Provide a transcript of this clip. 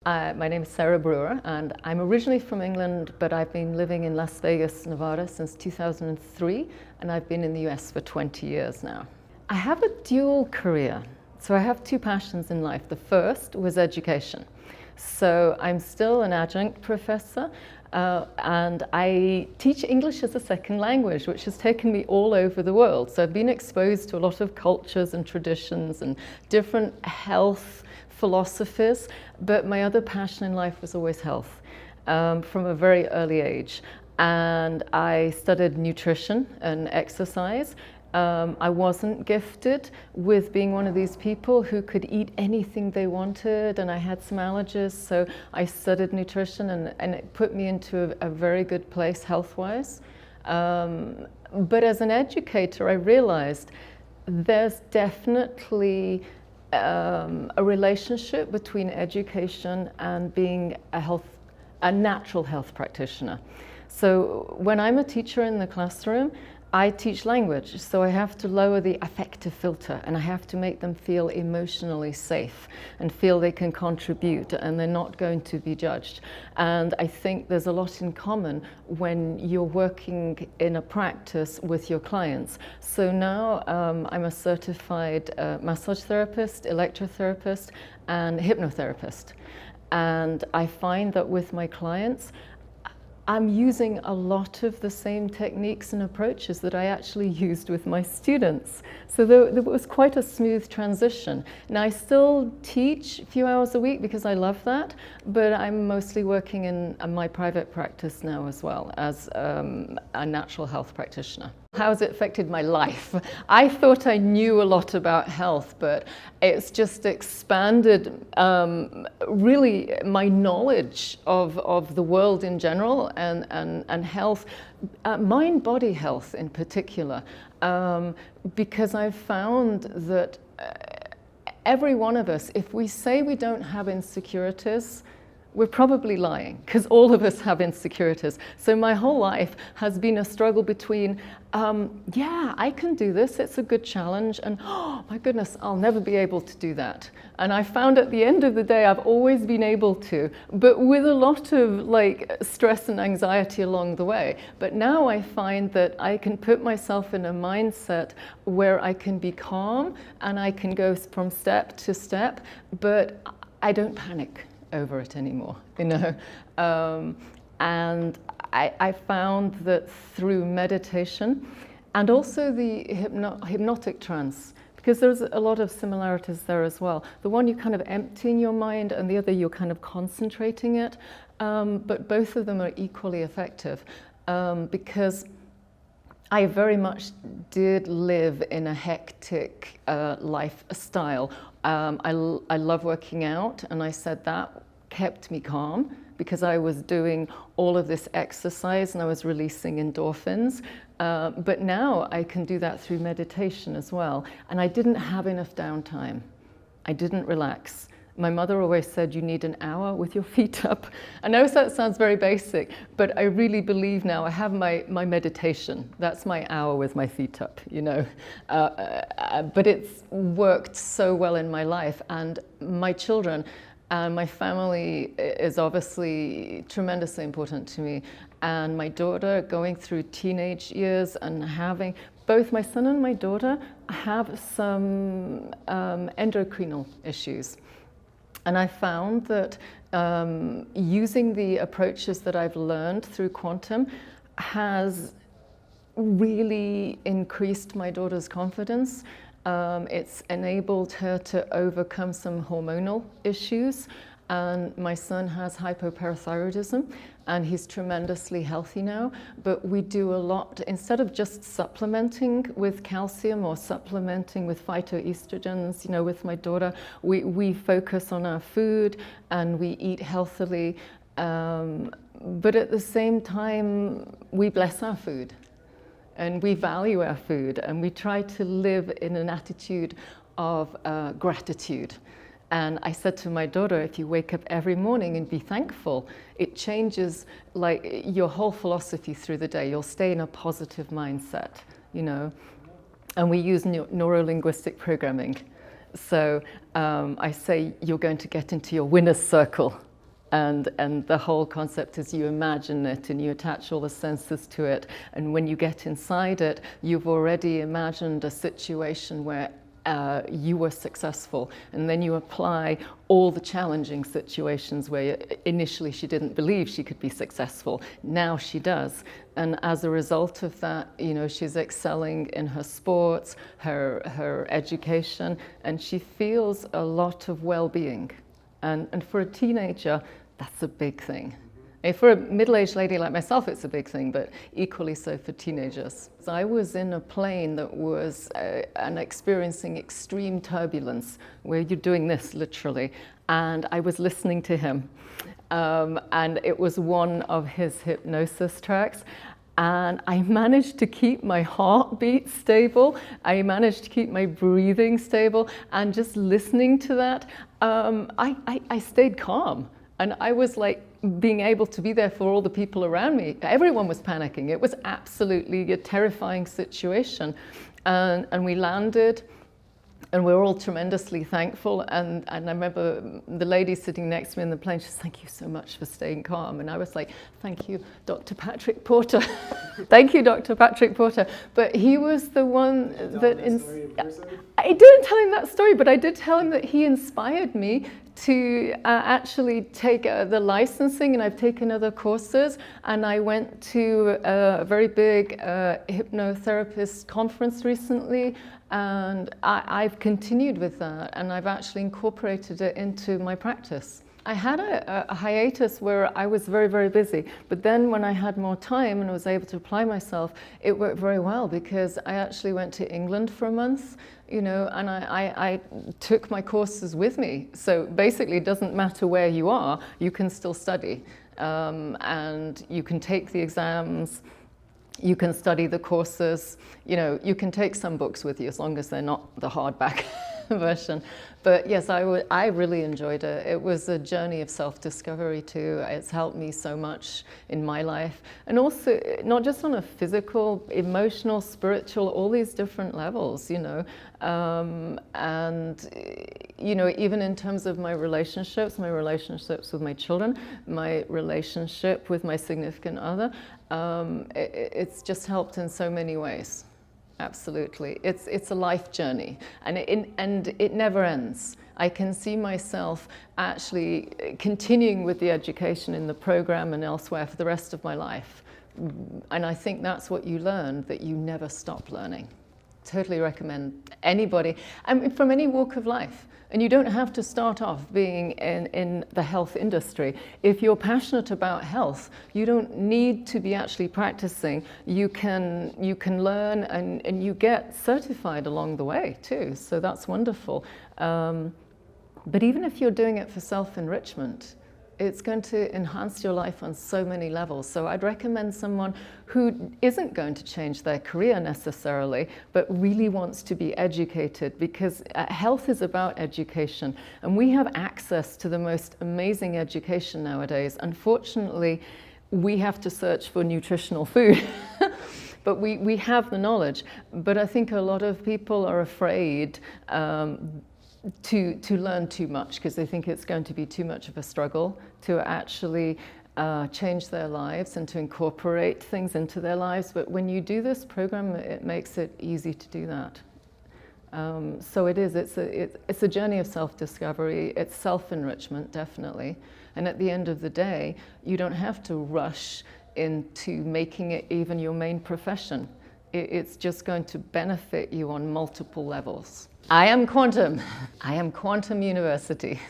My name is Sarah Brewer, and I'm originally from England, but I've been living in Las Vegas, Nevada since 2003, and I've been in the US for 20 years now. I have a dual career, so I have two passions in life. The first was education. So I'm still an adjunct professor, and I teach English as a second language, which has taken me all over the world. So I've been exposed to a lot of cultures and traditions and different health philosophies, but my other passion in life was always health from a very early age. And I studied nutrition and exercise. I wasn't gifted with being one of these people who could eat anything they wanted, and I had some allergies, so I studied nutrition, and it put me into a very good place health-wise. But as an educator, I realized there's definitely a relationship between education and being a natural health practitioner. So when I'm a teacher in the classroom, I teach language, so I have to lower the affective filter, and I have to make them feel emotionally safe and feel they can contribute and they're not going to be judged. And I think there's a lot in common when you're working in a practice with your clients. So now I'm a certified massage therapist, electrotherapist, and hypnotherapist. And I find that with my clients, I'm using a lot of the same techniques and approaches that I actually used with my students. So there was quite a smooth transition. Now I still teach a few hours a week because I love that, but I'm mostly working in my private practice now as well as a natural health practitioner. How has it affected my life? I thought I knew a lot about health, but it's just expanded really my knowledge of the world in general and health, mind-body health in particular, because I've found that every one of us, if we say we don't have insecurities, we're probably lying, because all of us have insecurities. So my whole life has been a struggle between, yeah, I can do this, it's a good challenge, and oh my goodness, I'll never be able to do that. And I found at the end of the day, I've always been able to, but with a lot of stress and anxiety along the way. But now I find that I can put myself in a mindset where I can be calm and I can go from step to step, but I don't panic over it anymore, you know. And I found that through meditation and also the hypnotic trance, because there's a lot of similarities there as well. The one you're kind of emptying your mind, and the other you're kind of concentrating it, but both of them are equally effective, because I very much did live in a hectic lifestyle. I love working out, and I said that kept me calm because I was doing all of this exercise and I was releasing endorphins. But now I can do that through meditation as well. And I didn't have enough downtime. I didn't relax. My mother always said you need an hour with your feet up. I know that sounds very basic, but I really believe now I have my meditation. That's my hour with my feet up, you know. But it's worked so well in my life, and my children and my family is obviously tremendously important to me. And my daughter going through teenage years and having, both my son and my daughter have some endocrinal issues. And I found that using the approaches that I've learned through quantum has really increased my daughter's confidence. It's enabled her to overcome some hormonal issues. And my son has hypoparathyroidism, and he's tremendously healthy now. But we do a lot, instead of just supplementing with calcium or supplementing with phytoestrogens, you know, with my daughter, we focus on our food and we eat healthily. But at the same time, we bless our food and we value our food, and we try to live in an attitude of gratitude. And I said to my daughter, if you wake up every morning and be thankful, it changes your whole philosophy through the day. You'll stay in a positive mindset, you know. And we use neuro-linguistic programming. So I say you're going to get into your winner's circle. And the whole concept is you imagine it and you attach all the senses to it. And when you get inside it, you've already imagined a situation where you were successful, and then you apply all the challenging situations where initially she didn't believe she could be successful. Now she does, and as a result of that, you know, she's excelling in her sports, her education, and she feels a lot of well-being. And for a teenager, that's a big thing. For a middle-aged lady like myself, it's a big thing, but equally so for teenagers. So I was in a plane that was and experiencing extreme turbulence, where you're doing this literally, and I was listening to him. And it was one of his hypnosis tracks. And I managed to keep my heartbeat stable. I managed to keep my breathing stable. And just listening to that, I stayed calm. And I was like being able to be there for all the people around me. Everyone was panicking. It was absolutely a terrifying situation. And we landed, and we were all tremendously thankful. And I remember the lady sitting next to me in the plane, she said, "Thank you so much for staying calm." And I was like, "Thank you, Dr. Patrick Porter." Thank you, Dr. Patrick Porter. But he was the one that... I didn't tell him that story, but I did tell him that he inspired me to actually take the licensing, and I've taken other courses, and I went to a very big hypnotherapist conference recently, and I've continued with that, and I've actually incorporated it into my practice. I had a hiatus where I was very, very busy, but then when I had more time and was able to apply myself, it worked very well, because I actually went to England for a month, you know, and I took my courses with me. So basically, it doesn't matter where you are, you can still study, and you can take the exams, you can study the courses, you know, you can take some books with you as long as they're not the hardback version. But yes, I really enjoyed it. It was a journey of self-discovery too. It's helped me so much in my life. And also, not just on a physical, emotional, spiritual, all these different levels, you know. And, you know, even in terms of my relationships with my children, my relationship with my significant other, it's just helped in so many ways. Absolutely. It's a life journey, and it never ends. I can see myself actually continuing with the education in the program and elsewhere for the rest of my life. And I think that's what you learn, that you never stop learning. Totally recommend anybody, I mean, from any walk of life. And you don't have to start off being in the health industry. If you're passionate about health, you don't need to be actually practicing. You can learn, and you get certified along the way too. So that's wonderful. But even if you're doing it for self-enrichment, it's going to enhance your life on so many levels. So I'd recommend someone who isn't going to change their career necessarily, but really wants to be educated, because health is about education. And we have access to the most amazing education nowadays. Unfortunately, we have to search for nutritional food. But we have the knowledge. But I think a lot of people are afraid to learn too much, because they think it's going to be too much of a struggle to actually change their lives and to incorporate things into their lives. But when you do this program, it makes it easy to do that. So it's a journey of self-discovery. It's self-enrichment, definitely. And at the end of the day, you don't have to rush into making it even your main profession. It's just going to benefit you on multiple levels. I am Quantum. I am Quantum University.